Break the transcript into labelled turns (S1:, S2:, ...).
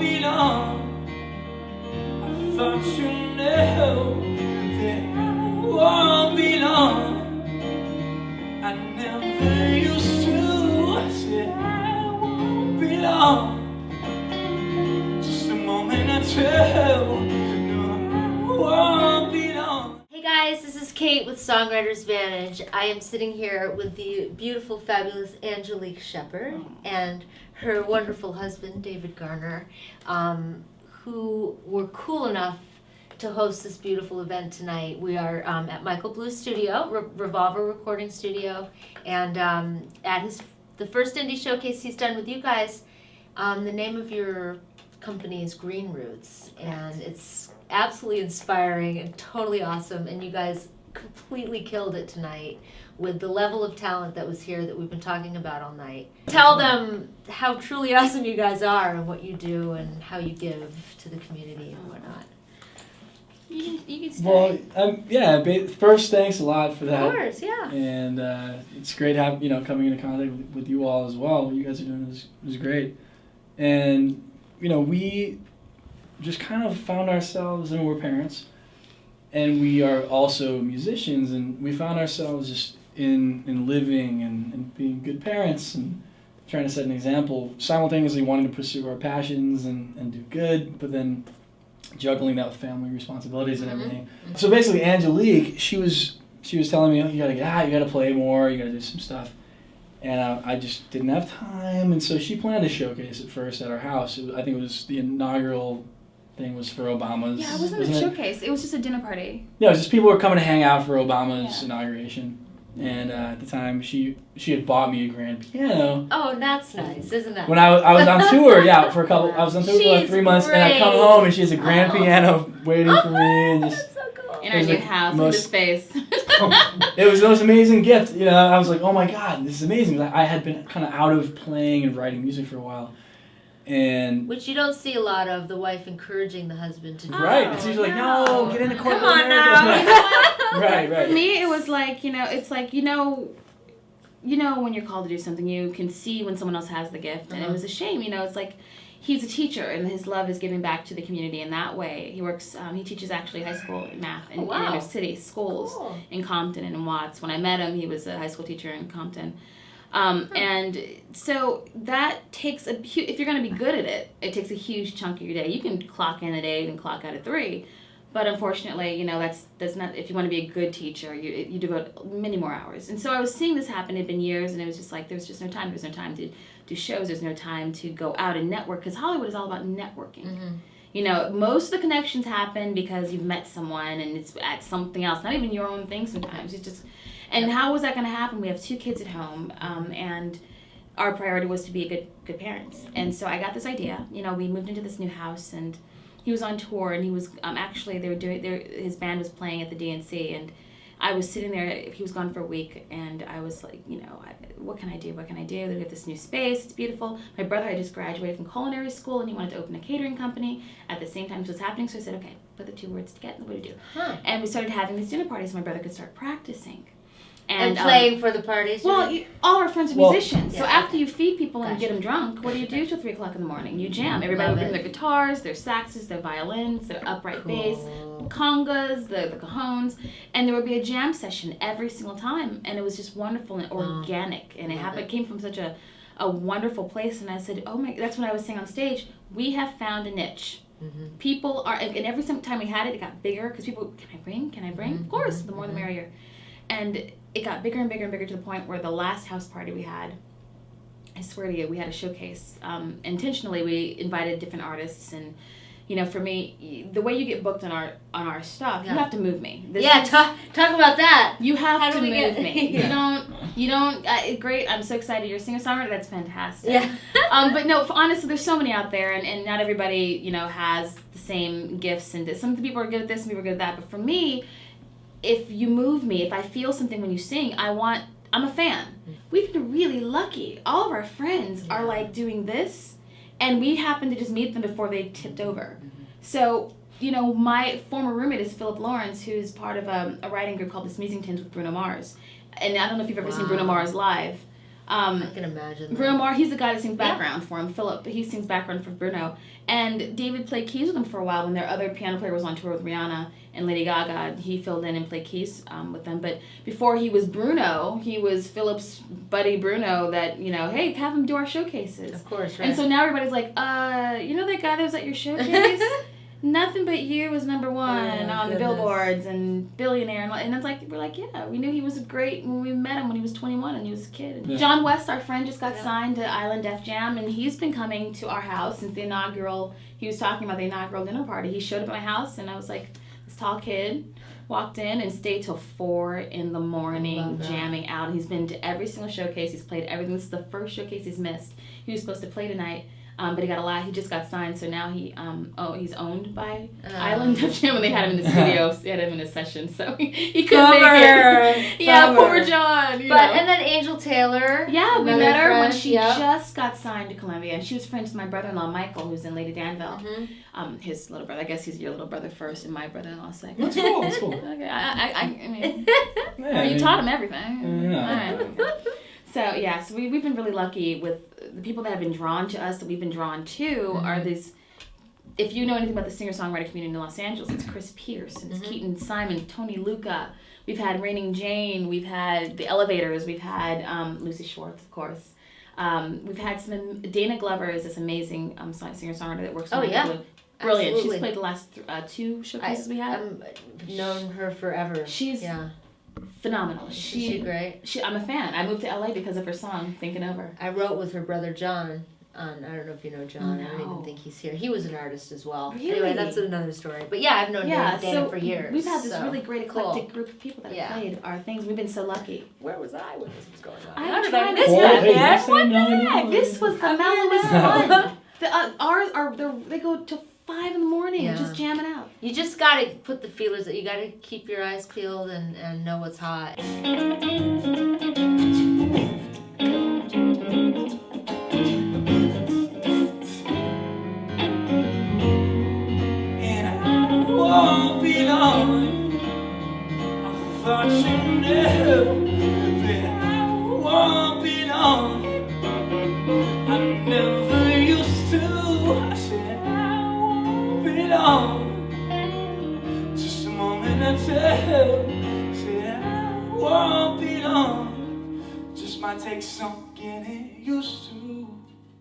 S1: belong. I thought you knew that I won't belong. I never used to say I won't belong. Just a moment or two, no, I won't belong.
S2: Hey guys, this is Kate with Songwriters Vantage. I am sitting here with the beautiful, fabulous Angelique Sheppard and her wonderful husband, David Garner, who were cool enough to host this beautiful event tonight. We are at Michael Blue's studio, Revolver Recording Studio, and at the first indie showcase he's done with you guys. The name of your company is Green Roots, and it's absolutely inspiring and totally awesome, and you guys completely killed it tonight with the level of talent that was here that we've been talking about all night. Tell them how truly awesome you guys are and what you do and how you give to the community and whatnot.
S3: You can start.
S4: Well, first, thanks a lot for that.
S2: Of course, yeah.
S4: And it's great coming into contact with you all as well. What you guys are doing is great. And, we just kind of found ourselves, and we're parents, and we are also musicians, and we found ourselves just in living and being good parents and trying to set an example, simultaneously wanting to pursue our passions and do good, but then juggling that with family responsibilities and everything. Mm-hmm. So basically, Angelique, she was telling me, you gotta get out, you gotta play more, you gotta do some stuff. And I just didn't have time, and so she planned a showcase at first at our house. I think it was the inaugural thing was for Obama's.
S3: Yeah, it wasn't a showcase. It was just a dinner party.
S4: Yeah, it was just people were coming to hang out for Obama's inauguration. And at the time, she had bought me a grand piano.
S2: Oh, that's nice, isn't that?
S4: When I was on tour, for a couple, I was on tour for like 3 months, and I come home and she has a grand piano waiting for me, and just.
S2: That's so cool.
S3: In our new house, in this space.
S4: It was the most amazing gift. I was like, oh my God, this is amazing. I had been kind of out of playing and writing music for a while. And
S2: which you don't see a lot of, the wife encouraging the husband to do.
S4: Right. It's usually like, no, get into corporate
S2: Come on
S4: America.
S2: now.
S4: Right.
S3: For me, it was like, it's like, when you're called to do something, you can see when someone else has the gift. And it was a shame, it's like, he's a teacher, and his love is giving back to the community in that way. He works, he teaches actually high school math in inner city schools in Compton and in Watts. When I met him, he was a high school teacher in Compton. And so that takes if you're going to be good at it, it takes a huge chunk of your day. You can clock in at 8 and clock out at 3. But unfortunately, that's not, if you want to be a good teacher, you devote many more hours. And so I was seeing this happen. It had been years, and it was just like, there's just no time. There's no time to do shows. There's no time to go out and network, because Hollywood is all about networking. Mm-hmm. Most of the connections happen because you've met someone, and it's at something else, not even your own thing sometimes. It's just, and how was that going to happen? We have 2 kids at home, and our priority was to be good parents. And so I got this idea. We moved into this new house, and he was on tour, and he was actually his band was playing at the DNC, and I was sitting there. He was gone for a week, and I was like, what can I do? What can I do? We have this new space. It's beautiful. My brother had just graduated from culinary school, and he wanted to open a catering company at the same time this was happening. So I said, okay, put the 2 words together. What do we do? And we started having these dinner parties, so my brother could start practicing.
S2: And playing for the parties?
S3: Well, all our friends are musicians. So after you feed people and get them drunk, what do you do till 3 o'clock in the morning? You jam. Everybody would bring their guitars, their saxes, their violins, their upright bass, congas, the cajones, and there would be a jam session every single time. And it was just wonderful and organic. And it came from such a wonderful place. And I said, that's what I was saying on stage. We have found a niche. Mm-hmm. People are, and every time we had it, it got bigger, because people, can I bring? Mm-hmm. Of course, the more the merrier. And it got bigger and bigger and bigger to the point where the last house party we had, I swear to you, we had a showcase. Intentionally, we invited different artists, and for me, the way you get booked on our stuff, you have to move me.
S2: Talk about that.
S3: You have to move me. You don't. Great. I'm so excited. You're a singer-songwriter. That's fantastic.
S2: Yeah.
S3: But no, honestly, there's so many out there, and not everybody has the same gifts. And some people are good at this, some people are good at that. But for me, if you move me, if I feel something when you sing, I'm a fan. We've been really lucky. All of our friends are like doing this, and we happen to just meet them before they tipped over. So, my former roommate is Philip Lawrence, who's part of a writing group called the Smeezingtons with Bruno Mars. And I don't know if you've ever seen Bruno Mars live.
S2: I can imagine that.
S3: Bruno Mars, he's the guy that sings background for him. Philip, he sings background for Bruno. And David played keys with him for a while when their other piano player was on tour with Rihanna and Lady Gaga. He filled in and played keys with them. But before he was Bruno, he was Philip's buddy Bruno that, hey, have him do our showcases.
S2: Of course, right.
S3: And so now everybody's like, you know that guy that was at your showcase? Nothing But You was number one on the billboards and Billionaire. And it's like, we're like, yeah, we knew he was great when we met him when he was 21 and he was a kid. Yeah. John West, our friend, just got signed to Island Def Jam, and he's been coming to our house since he was talking about the inaugural dinner party. He showed up at my house, and I was like, this tall kid walked in and stayed till 4 a.m. jamming out. And he's been to every single showcase. He's played everything. This is the first showcase he's missed. He was supposed to play tonight. But he got a lot. He just got signed, so now he's owned by Island Def Jam, and they had him in the studio. They had him in a session, so he couldn't make it. Yeah, poor John.
S2: And then Angel Taylor.
S3: Yeah, we met her when she just got signed to Columbia, and she was friends with my brother-in-law Michael, who's in Lady Danville. Mm-hmm. His little brother. I guess he's your little brother first, and my brother-in-law second.
S4: That's cool. That's cool.
S3: Okay, I mean, you taught him everything.
S4: Yeah.
S3: All right. So we've been really lucky with the people that have been drawn to us, that we've been drawn to are these. If you know anything about the singer-songwriter community in Los Angeles, it's Chris Pierce, it's Keaton Simon, Tony Luca. We've had Raining Jane, we've had The Elevators, we've had Lucy Schwartz, of course. We've had some. Dana Glover is this amazing singer-songwriter that works. Brilliant.
S2: Absolutely.
S3: She's played the last 2 showcases we had.
S2: I've known her forever.
S3: She's phenomenal.
S2: She's great.
S3: I'm a fan. I moved to LA because of her song, Thinking Over.
S2: I wrote with her brother John. I don't know if you know John.
S3: No.
S2: I don't even think he's here. He was an artist as well.
S3: Really?
S2: Anyway, that's another story. But yeah, I've known Dana for years.
S3: We've had this really great eclectic group of people that have played our things. We've been so lucky.
S2: Where was I when this was going on?
S3: I'm trying to
S2: What the
S3: heck? This was the mellowest one. Ours they go till 5 a.m. just jamming out.
S2: You just gotta put the feelers that you gotta keep your eyes peeled and know what's hot.
S1: And I won't be long. I thought you knew that I won't be long. I never used to. I said I won't be long. Just a moment I tell. Said I won't be long. Just might take some getting